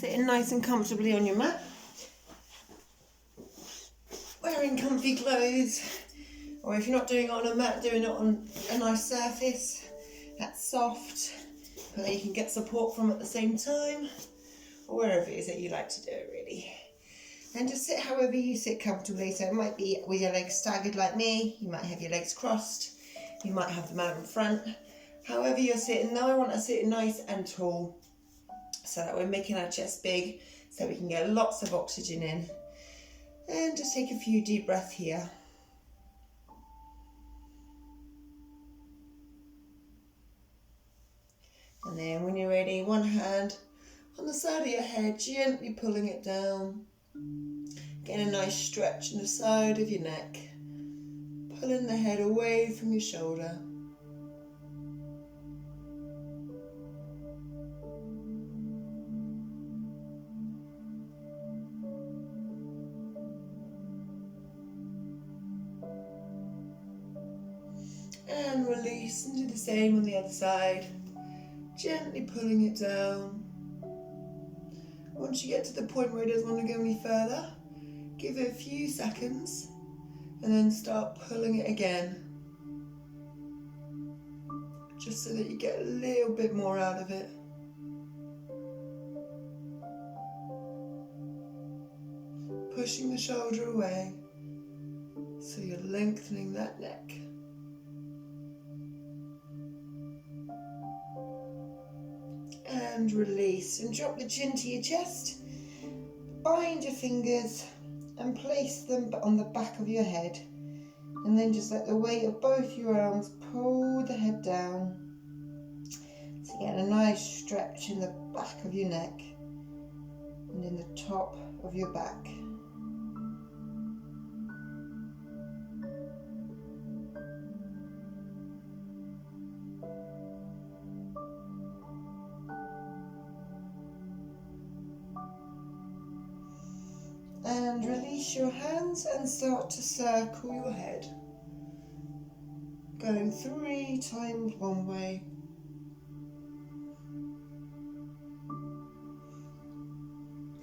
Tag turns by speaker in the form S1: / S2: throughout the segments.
S1: Sitting nice and comfortably on your mat. Wearing comfy clothes. Or if you're not doing it on a mat, doing it on a nice surface that's soft, but that you can get support from at the same time. Or wherever it is that you like to do it, really. And just sit however you sit comfortably. So it might be with your legs staggered like me. You might have your legs crossed. You might have them out in front. However you're sitting, now I want to sit nice and tall so that we're making our chest big so we can get lots of oxygen in. And just take a few deep breaths here. And then when you're ready, one hand on the side of your head, gently pulling it down. Getting a nice stretch in the side of your neck. Pulling the head away from your shoulder. And release and do the same on the other side. Gently pulling it down. Once you get to the point where it doesn't want to go any further, give it a few seconds and then start pulling it again. Just so that you get a little bit more out of it. Pushing the shoulder away so you're lengthening that neck. And release and drop the chin to your chest. Bind your fingers and place them on the back of your head. And then just let the weight of both your arms pull the head down. So get a nice stretch in the back of your neck and in the top of your back. And release your hands and start to circle your head. Going 3 times one way.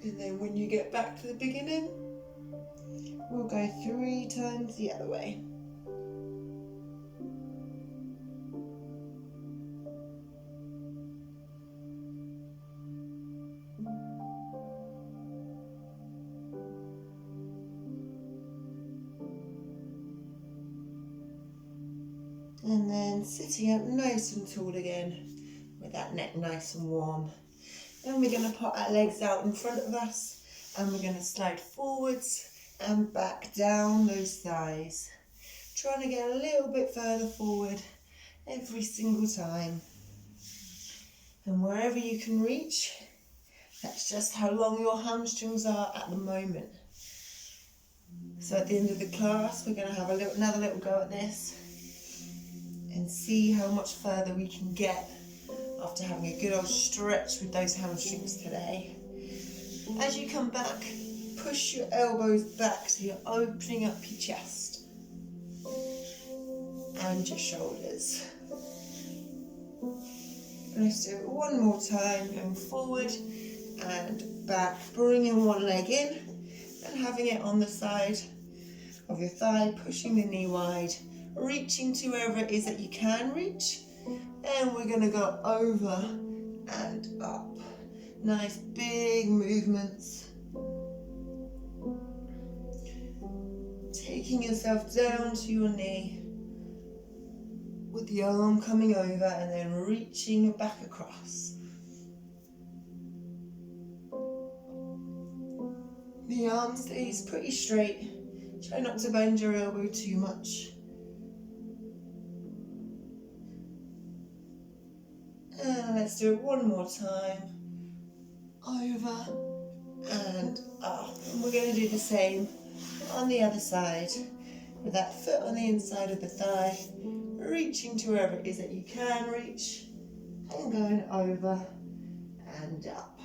S1: And then when you get back to the beginning, we'll go 3 times the other way. And then sitting up nice and tall again with that neck nice and warm. Then we're going to put our legs out in front of us and we're going to slide forwards and back down those thighs. Trying to get a little bit further forward every single time. And wherever you can reach, that's just how long your hamstrings are at the moment. So at the end of the class, we're going to have another little go at this and see how much further we can get after having a good old stretch with those hamstrings today. As you come back, push your elbows back so you're opening up your chest and your shoulders. Let's do it one more time, going forward and back, bringing one leg in and having it on the side of your thigh, pushing the knee wide, reaching to wherever it is that you can reach. And we're going to go over and up. Nice big movements. Taking yourself down to your knee with the arm coming over and then reaching back across. The arm stays pretty straight. Try not to bend your elbow too much. And let's do it one more time. Over and up. And we're going to do the same on the other side. With that foot on the inside of the thigh, reaching to wherever it is that you can reach. And going over and up.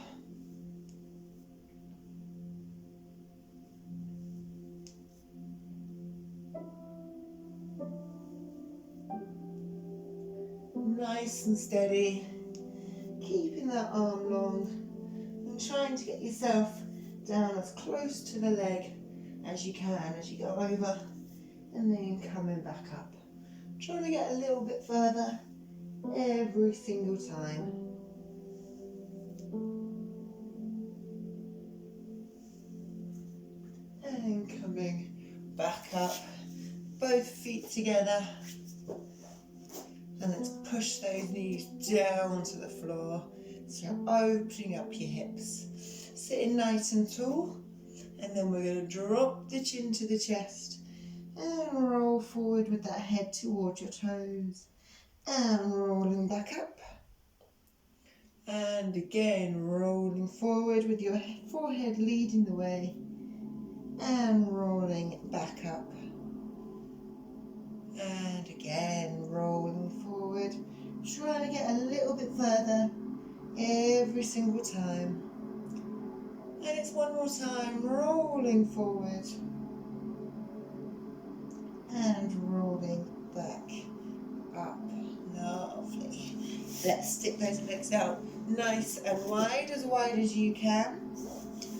S1: Nice and steady, keeping that arm long and trying to get yourself down as close to the leg as you can as you go over, and then coming back up. Trying to get a little bit further every single time. And coming back up, both feet together. And let's push those knees down to the floor. So you're opening up your hips. Sitting nice and tall. And then we're going to drop the chin to the chest. And roll forward with that head towards your toes. And rolling back up. And again, rolling forward with your forehead leading the way. And rolling back up. And again, rolling forward. Trying to get a little bit further every single time. And it's one more time, rolling forward. And rolling back up. Lovely. Let's stick those legs out nice and wide as you can.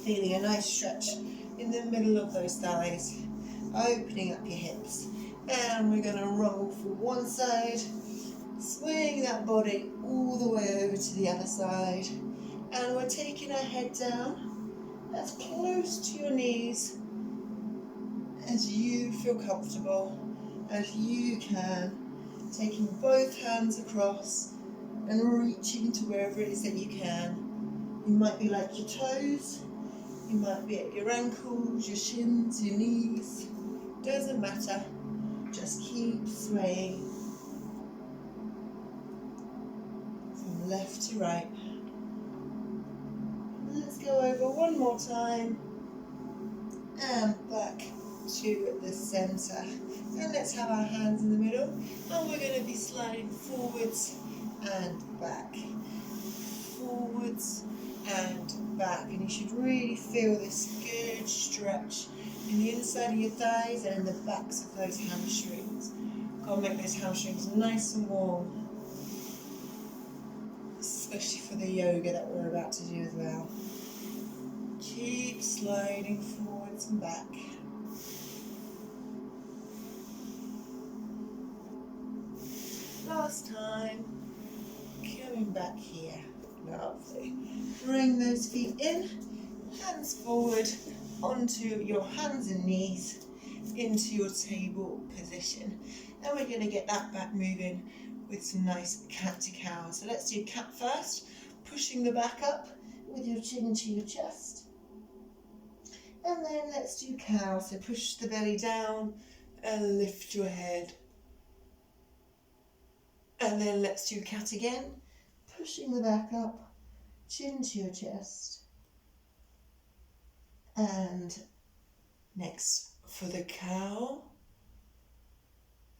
S1: Feeling a nice stretch in the middle of those thighs. Opening up your hips. And we're going to roll from one side, swing that body all the way over to the other side. And we're taking our head down as close to your knees as you feel comfortable, as you can. Taking both hands across and reaching to wherever it is that you can. You might be like your toes, you might be at your ankles, your shins, your knees. Doesn't matter. Just keep swaying from left to right. Let's go over one more time and back to the centre. And let's have our hands in the middle, and we're going to be sliding forwards and back, forwards and back. And you should really feel this good stretch in the inside of your thighs and in the backs of those hamstrings. Got to make those hamstrings nice and warm, especially for the yoga that we're about to do as well. Keep sliding forwards and back. Last time, coming back here. Lovely. Bring those feet in, hands forward, onto your hands and knees, into your table position. And we're going to get that back moving with some nice cat to cow. So let's do cat first, pushing the back up with your chin to your chest. And then let's do cow. So push the belly down and lift your head. And then let's do cat again, pushing the back up, chin to your chest. And next for the cow.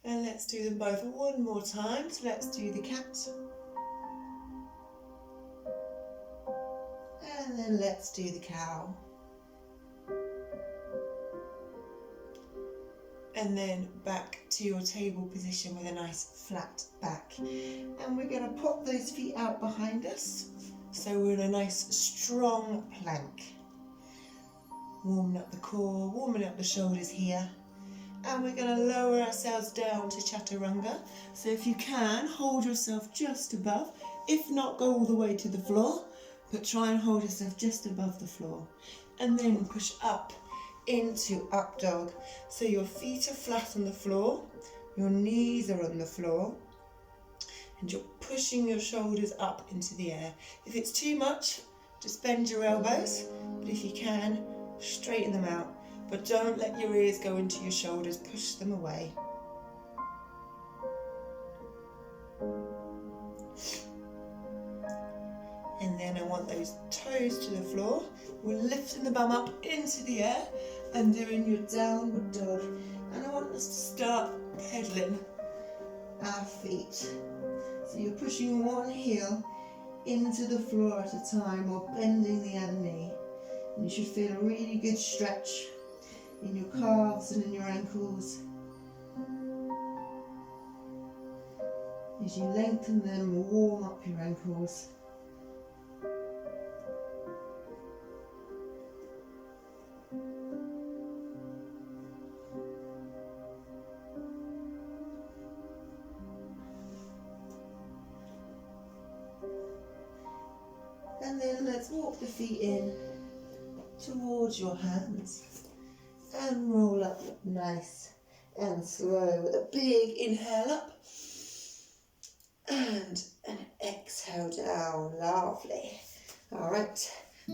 S1: And let's do them both one more time. So let's do the cat. And then let's do the cow. And then back to your table position with a nice flat back. And we're going to pop those feet out behind us. So we're in a nice strong plank. Warming up the core, warming up the shoulders here. And we're going to lower ourselves down to chaturanga. So if you can, hold yourself just above. If not, go all the way to the floor. But try and hold yourself just above the floor. And then push up into up dog. So your feet are flat on the floor, your knees are on the floor, and you're pushing your shoulders up into the air. If it's too much, just bend your elbows, but if you can, straighten them out. But don't let your ears go into your shoulders, push them away. And then I want those toes to the floor. We're lifting the bum up into the air and doing your downward dog. And I want us to start pedaling our feet. So you're pushing one heel into the floor at a time or bending the other knee. And you should feel a really good stretch in your calves and in your ankles. As you lengthen them, warm up your ankles. And then let's walk the feet in towards your hands and roll up nice and slow with a big inhale up and an exhale down. Lovely. All right,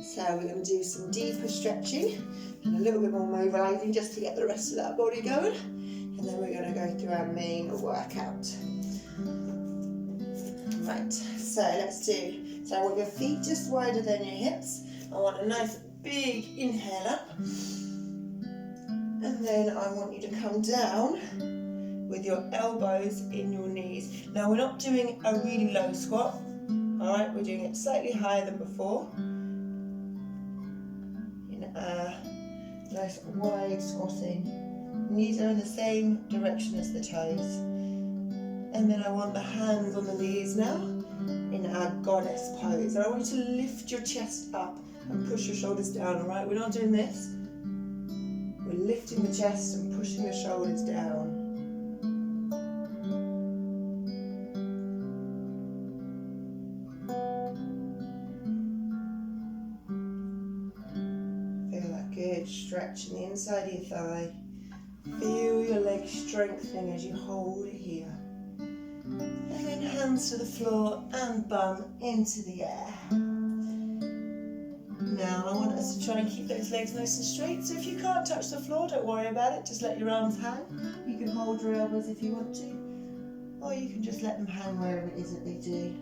S1: so we're going to do some deeper stretching and a little bit more mobilizing just to get the rest of that body going, and then we're going to go through our main workout. Right, so let's do, so I want your feet just wider than your hips. I want a nice big inhale up, and then I want you to come down with your elbows in your knees. Now we're not doing a really low squat, all right, we're doing it slightly higher than before, in a nice wide squatting. Knees are in the same direction as the toes. And then I want the hands on the knees now in our goddess pose. And I want you to lift your chest up and push your shoulders down, all right? We're not doing this. We're lifting the chest and pushing the shoulders down. Feel that good stretch in the inside of your thigh. Feel your legs strengthening as you hold it here. And then hands to the floor and bum into the air. Now I want us to try and keep those legs nice and straight. So if you can't touch the floor, don't worry about it. Just let your arms hang. You can hold your elbows if you want to, or you can just let them hang wherever it is that they do.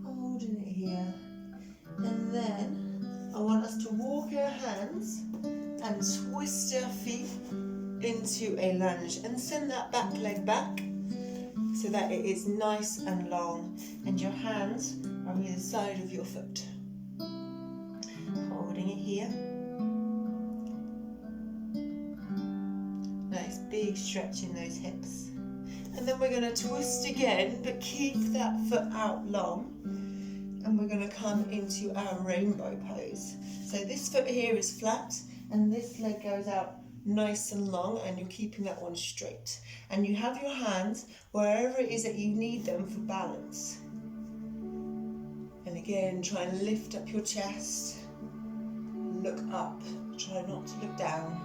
S1: Holding it here. And then I want us to walk our hands and twist our feet into a lunge and send that back leg back so that it is nice and long and your hands are on either side of your foot. Holding it here. Nice big stretch in those hips. And then we're going to twist again, but keep that foot out long. And we're going to come into our rainbow pose. So this foot here is flat and this leg goes out nice and long, and you're keeping that one straight. And you have your hands wherever it is that you need them for balance. And again, try and lift up your chest. Look up. Try not to look down.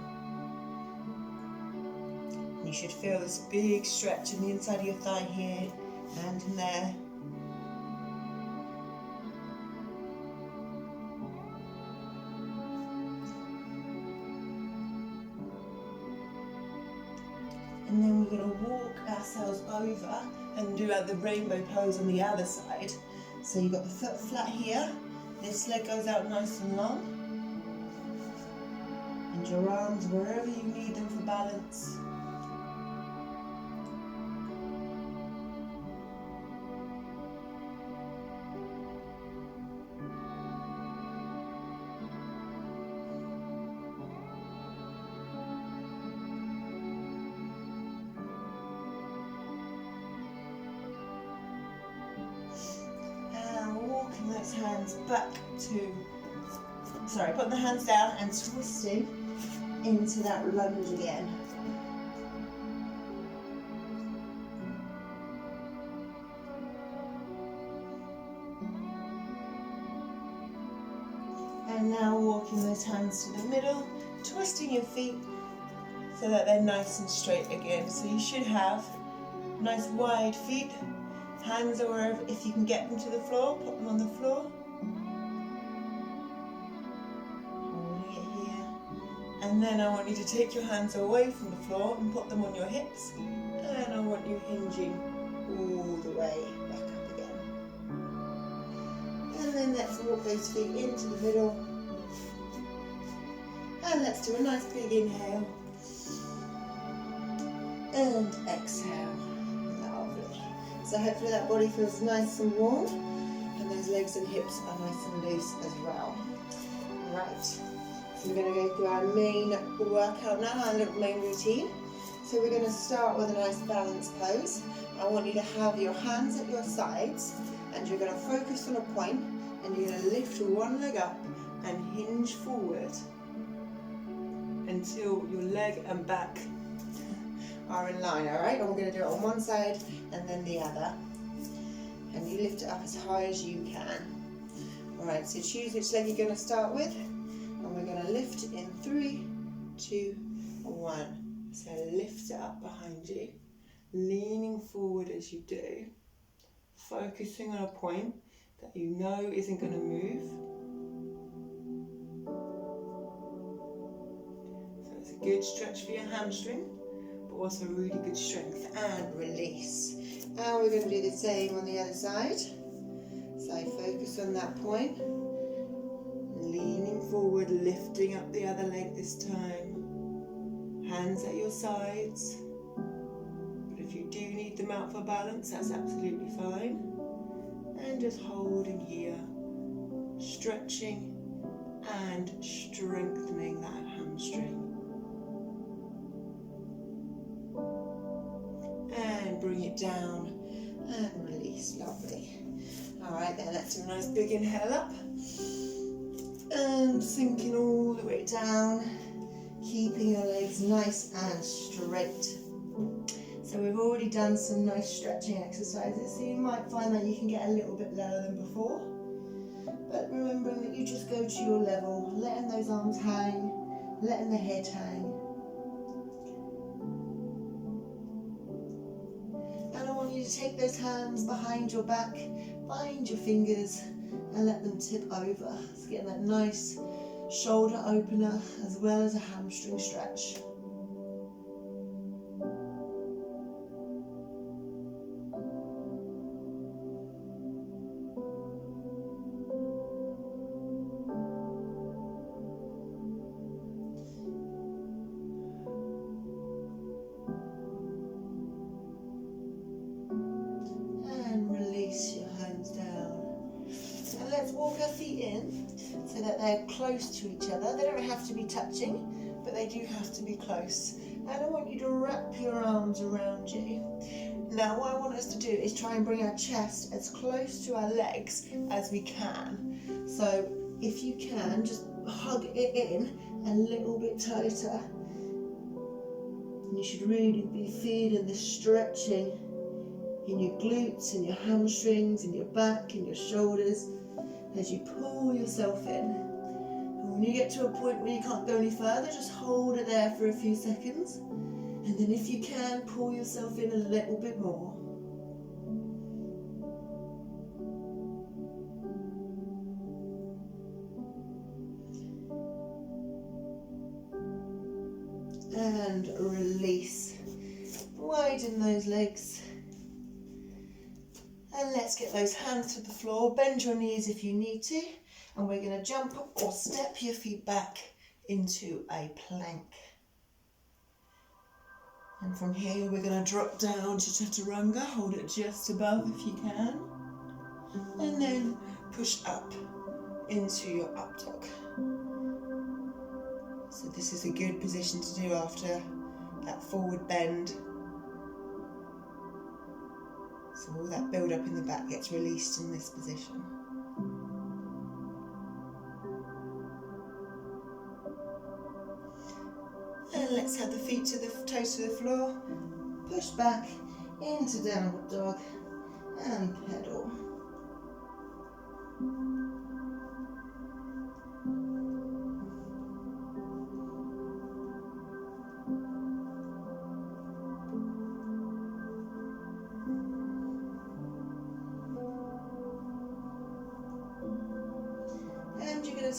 S1: And you should feel this big stretch in the inside of your thigh here and in there. And then we're going to walk ourselves over and do the rainbow pose on the other side. So you've got the foot flat here, this leg goes out nice and long, and your arms wherever you need them for balance. Hands back to, put the hands down and twisting into that lunge again. And now walking those hands to the middle, twisting your feet so that they're nice and straight again. So you should have nice wide feet. Hands are wherever, if you can get them to the floor, put them on the floor. Holding it here. And then I want you to take your hands away from the floor and put them on your hips. And I want you hinging all the way back up again. And then let's walk those feet into the middle. And let's do a nice big inhale. And exhale. So hopefully that body feels nice and warm, and those legs and hips are nice and loose as well. Right, so we're going to go through our main workout now, our little main routine. So we're going to start with a nice balance pose. I want you to have your hands at your sides, and you're going to focus on a point, and you're going to lift one leg up and hinge forward until your leg and back are in line, all right? And we're going to do it on one side and then the other. And you lift it up as high as you can. All right, so choose which leg you're going to start with. And we're going to lift in 3, 2, 1. So lift it up behind you, leaning forward as you do, focusing on a point that you know isn't going to move. So it's a good stretch for your hamstring, but also really good strength. And release. And we're going to do the same on the other side. So focus on that point, leaning forward, lifting up the other leg this time. Hands at your sides. But if you do need them out for balance, that's absolutely fine. And just holding here, stretching and strengthening that hamstring. And bring it down and release. Lovely. Alright then, let's do a nice big inhale up. And sinking all the way down, keeping your legs nice and straight. So we've already done some nice stretching exercises, so you might find that you can get a little bit lower than before. But remembering that you just go to your level, letting those arms hang, letting the head hang. And I want you to take those hands behind your back, find your fingers and let them tip over. So getting that nice shoulder opener as well as a hamstring stretch. So that they're close to each other. They don't have to be touching, but they do have to be close. And I want you to wrap your arms around you. Now what I want us to do is try and bring our chest as close to our legs as we can. So if you can, just hug it in a little bit tighter. And you should really be feeling the stretching in your glutes, in your hamstrings, in your back, in your shoulders, as you pull yourself in. And when you get to a point where you can't go any further, just hold it there for a few seconds. And then if you can, pull yourself in a little bit more. And release. Widen those legs. And let's get those hands to the floor. Bend your knees if you need to. And we're going to jump or step your feet back into a plank. And from here we're going to drop down to chaturanga. Hold it just above if you can. And then push up into your up dog. So this is a good position to do after that forward bend. So all that build up in the back gets released in this position. And let's have the feet to the toes to the floor. Push back into downward dog and pedal.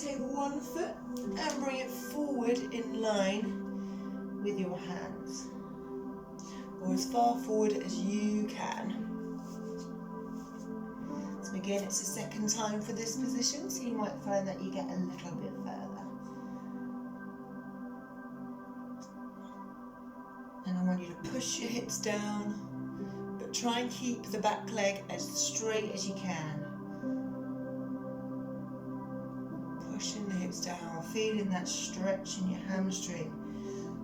S1: Take one foot and bring it forward in line with your hands, or as far forward as you can. So again, it's the second time for this position, so you might find that you get a little bit further. And I want you to push your hips down, but try and keep the back leg as straight as you can. Pushing the hips down, feeling that stretch in your hamstring,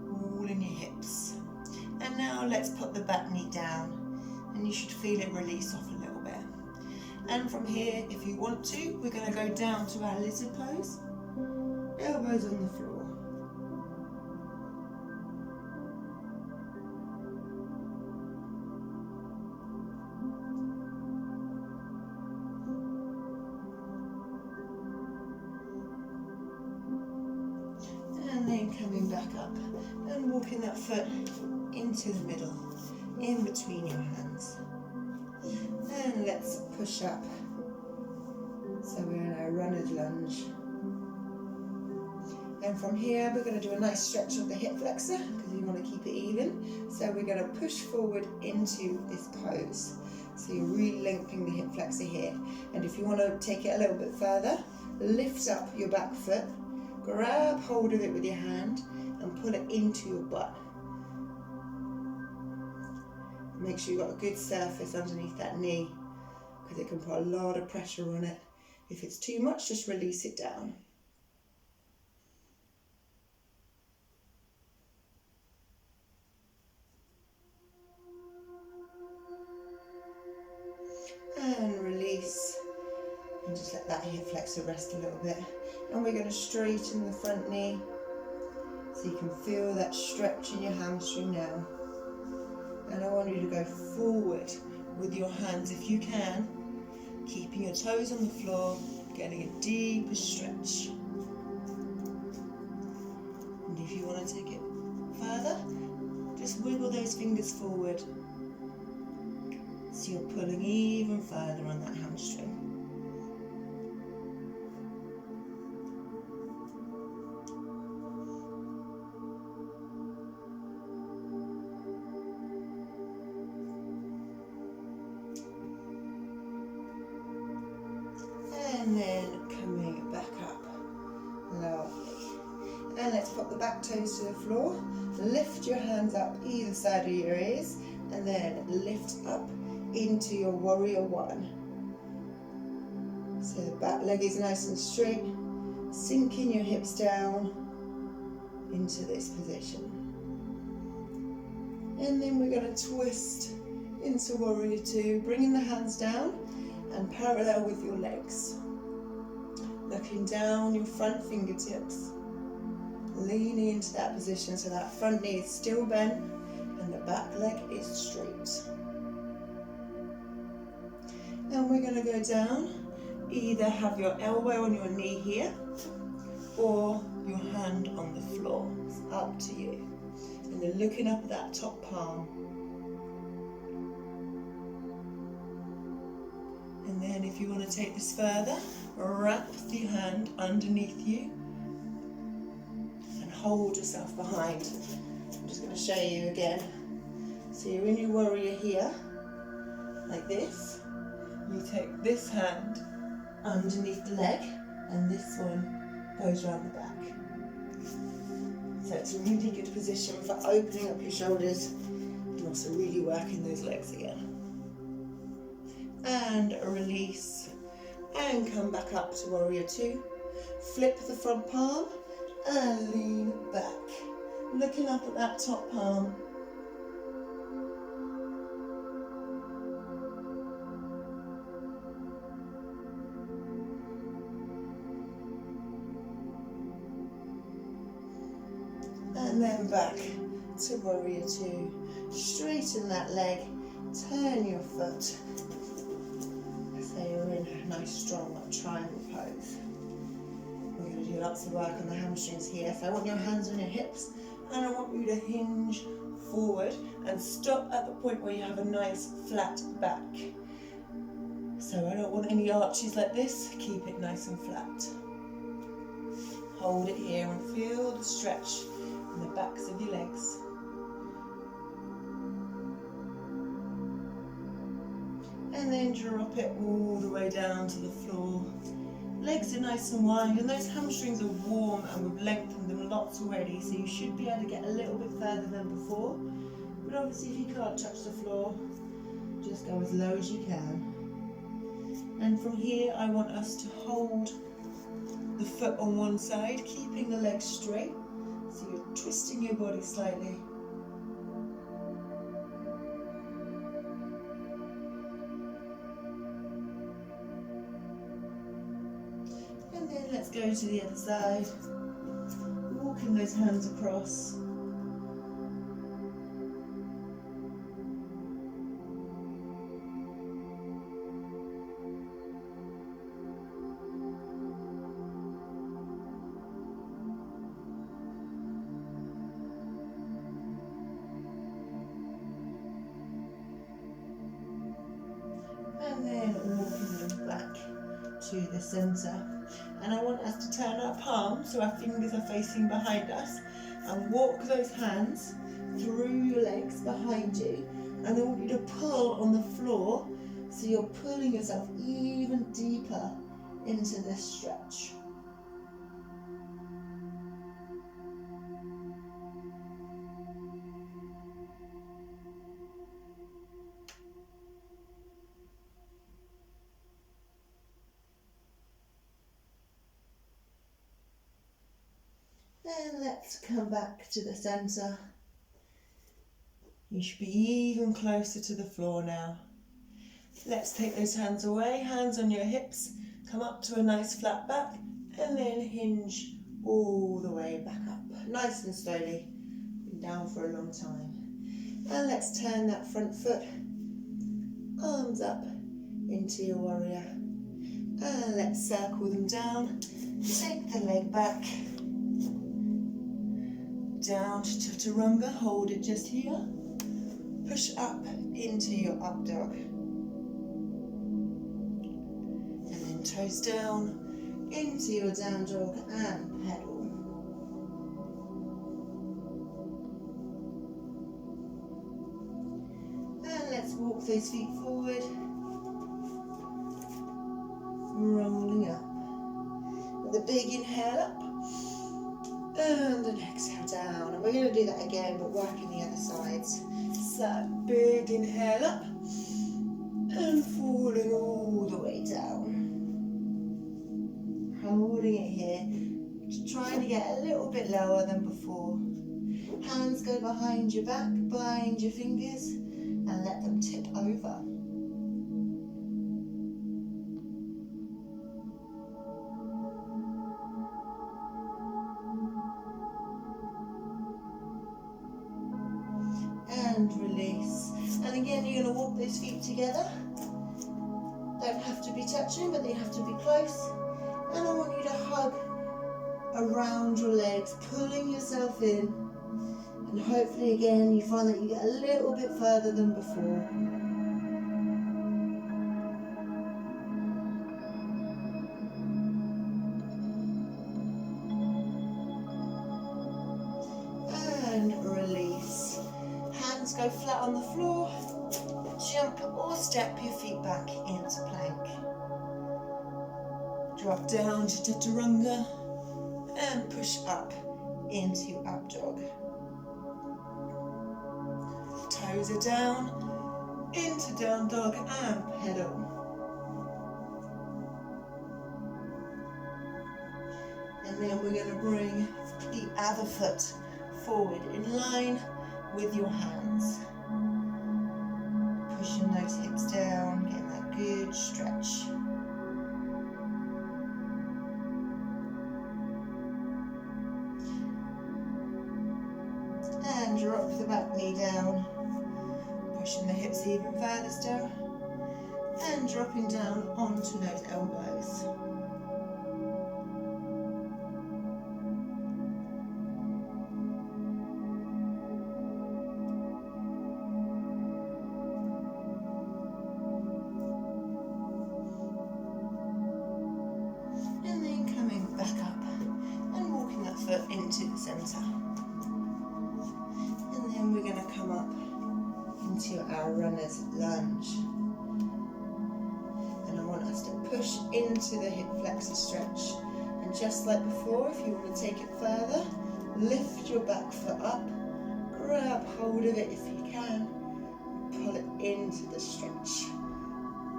S1: all in your hips. And now let's put the back knee down, and you should feel it release off a little bit. And from here, if you want to, we're going to go down to our lizard pose, elbows on the floor. up and walking that foot into the middle, in between your hands. And let's push up. So we're in a runner's lunge. And from here we're going to do a nice stretch of the hip flexor because you want to keep it even. So we're going to push forward into this pose. So you're really lengthening the hip flexor here. And if you want to take it a little bit further, lift up your back foot, grab hold of it with your hand and pull it into your butt. Make sure you've got a good surface underneath that knee because it can put a lot of pressure on it. If it's too much, just release it down. And release. And just let that hip flexor rest a little bit. And we're going to straighten the front knee so you can feel that stretch in your hamstring now. And I want you to go forward with your hands if you can, keeping your toes on the floor, getting a deeper stretch. And if you want to take it further, just wiggle those fingers forward so you're pulling even further on that hamstring. And then coming back up. Lovely. And let's pop the back toes to the floor. Lift your hands up either side of your ears and then lift up into your warrior one. So the back leg is nice and straight. Sinking your hips down into this position. And then we're going to twist into warrior two, bringing the hands down and parallel with your legs. Looking down your front fingertips, leaning into that position so that front knee is still bent and the back leg is straight. And we're going to go down, either have your elbow on your knee here or your hand on the floor. It's up to you. And then looking up at that top palm. And then if you want to take this further, wrap the hand underneath you and hold yourself behind. I'm just going to show you again. So you're in your warrior here, like this. You take this hand underneath the leg and this one goes around the back. So it's a really good position for opening up your shoulders and also really working those legs again. And release and come back up to warrior two. Flip the front palm and lean back, looking up at that top palm. And then back to warrior two. Straighten that leg, turn your foot. So you're in a nice strong triangle pose. We're going to do lots of work on the hamstrings here. So I want your hands on your hips and I want you to hinge forward and stop at the point where you have a nice flat back. So I don't want any arches like this. Keep it nice and flat. Hold it here and feel the stretch in the backs of your legs. And then drop it all the way down to the floor. Legs are nice and wide and those hamstrings are warm and we've lengthened them lots already, so you should be able to get a little bit further than before. But obviously if you can't touch the floor, just go as low as you can. And from here I want us to hold the foot on one side, keeping the legs straight. So you're twisting your body slightly. And then let's go to the other side. Walking those hands across. into the centre. And I want us to turn our palms so our fingers are facing behind us and walk those hands through your legs behind you. And I want you to pull on the floor so you're pulling yourself even deeper into this stretch. And let's come back to the centre. You should be even closer to the floor now. Let's take those hands away, hands on your hips, come up to a nice flat back, and then hinge all the way back up, nice and slowly. Been down for a long time. And let's turn that front foot, arms up into your warrior. And let's circle them down, take the leg back, down to chaturanga, hold it just here, push up into your up dog. And then toes down into your down dog and pedal. And let's walk those feet forward, rolling up. With a big inhale up, and an exhale down. And we're going to do that again, but working the other sides. So, big inhale up, and falling all the way down. Holding it here, just trying to get a little bit lower than before. Hands go behind your back, bind your fingers, and let them tip over. And release. And again, you're going to walk those feet together. Don't have to be touching, but they have to be close. And I want you to hug around your legs, pulling yourself in. And hopefully again, you find that you get a little bit further than before. And release. Hands go flat on the floor. Jump or step your feet back into plank. Drop down to chaturanga and push up into up dog. Toes are down into down dog and pedal. And then we're going to bring the other foot forward in line with your hands. Pushing those hips down, getting that good stretch. And drop the back knee down, pushing the hips even further still, and dropping down onto those elbows. And then coming back up and walking that foot into the centre. And then we're going to come up into our runner's lunge. And I want us to push into the hip flexor stretch. And just like before, if you want to take it further, lift your back foot up, grab hold of it if you can, pull it into the stretch.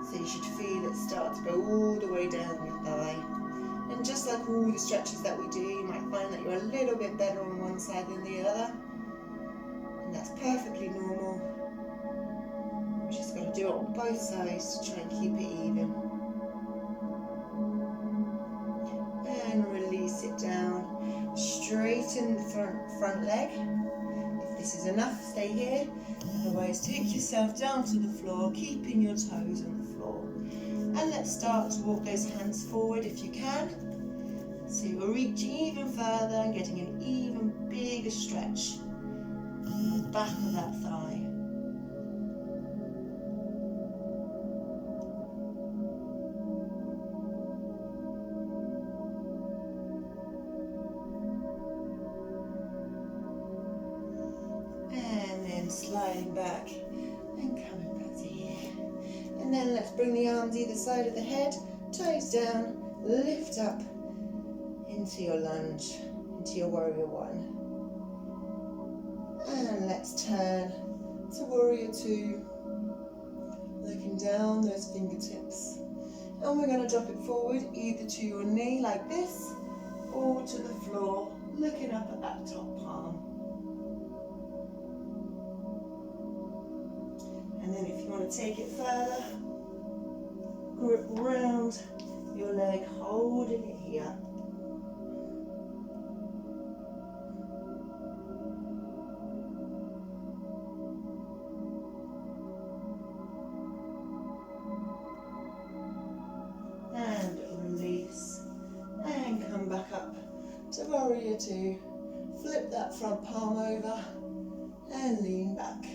S1: So you should feel it start to go all the way down your thigh. And just like all the stretches that we do, you might find that you're a little bit better on one side than the other. And that's perfectly normal. We're just going to do it on both sides to try and keep it even. And release it down. Straighten the front leg. If this is enough, stay here. Otherwise, take yourself down to the floor, keeping your toes on the floor. And let's start to walk those hands forward if you can. So you're reaching even further and getting an even bigger stretch on the back of that thigh. And then let's bring the arms either side of the head, toes down, lift up into your lunge, into your warrior one. And let's turn to warrior two, looking down those fingertips. And we're going to drop it forward either to your knee like this or to the floor, looking up at that top palm. And then if you want to take it further, grip round your leg, holding it here. And release. And come back up to warrior two. Flip that front palm over and lean back.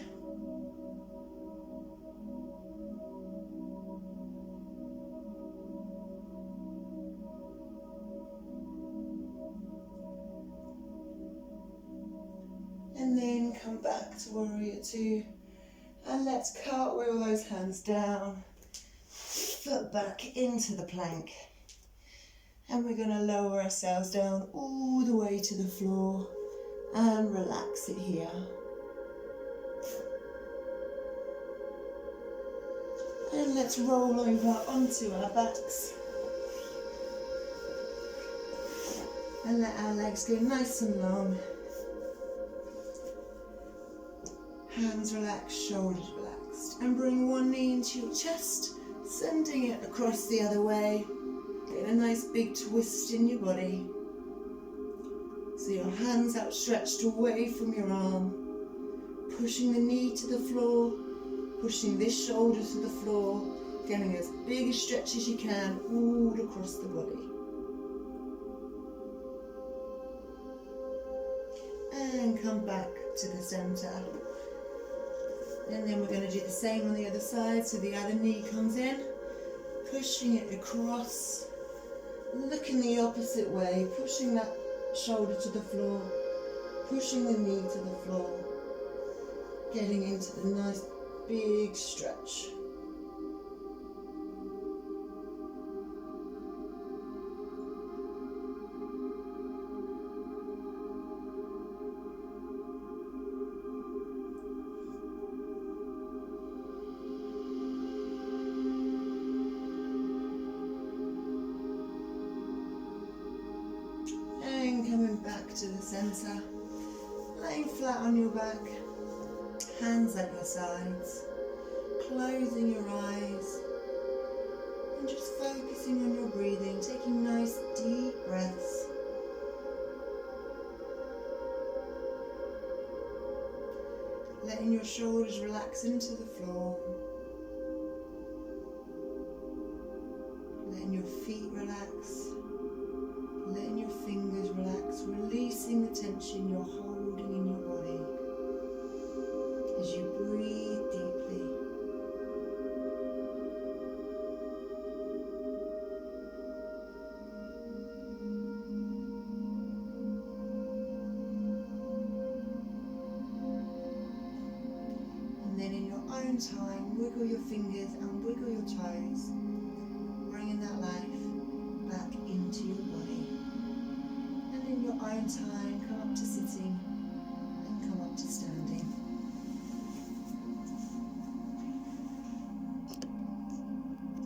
S1: And then come back to warrior two, and let's cartwheel those hands down, foot back into the plank, and we're going to lower ourselves down all the way to the floor and relax it here. And let's roll over onto our backs and let our legs go nice and long. Hands relaxed, shoulders relaxed, and bring one knee into your chest, sending it across the other way. Get a nice big twist in your body. So your hands outstretched away from your arm, pushing the knee to the floor, pushing this shoulder to the floor, getting as big a stretch as you can all across the body. And come back to the center. And then we're going to do the same on the other side. So the other knee comes in, pushing it across, looking the opposite way, pushing that shoulder to the floor, pushing the knee to the floor, getting into the nice big stretch. Coming back to the centre, laying flat on your back, hands at your sides, closing your eyes and just focusing on your breathing, taking nice deep breaths. Letting your shoulders relax into the floor, letting your feet relax. Letting your fingers relax, releasing the tension you're holding in your body as you breathe deeply. And then in your own time, wiggle your fingers and wiggle your toes, bringing that life back into your body. In your own time, come up to sitting and come up to standing.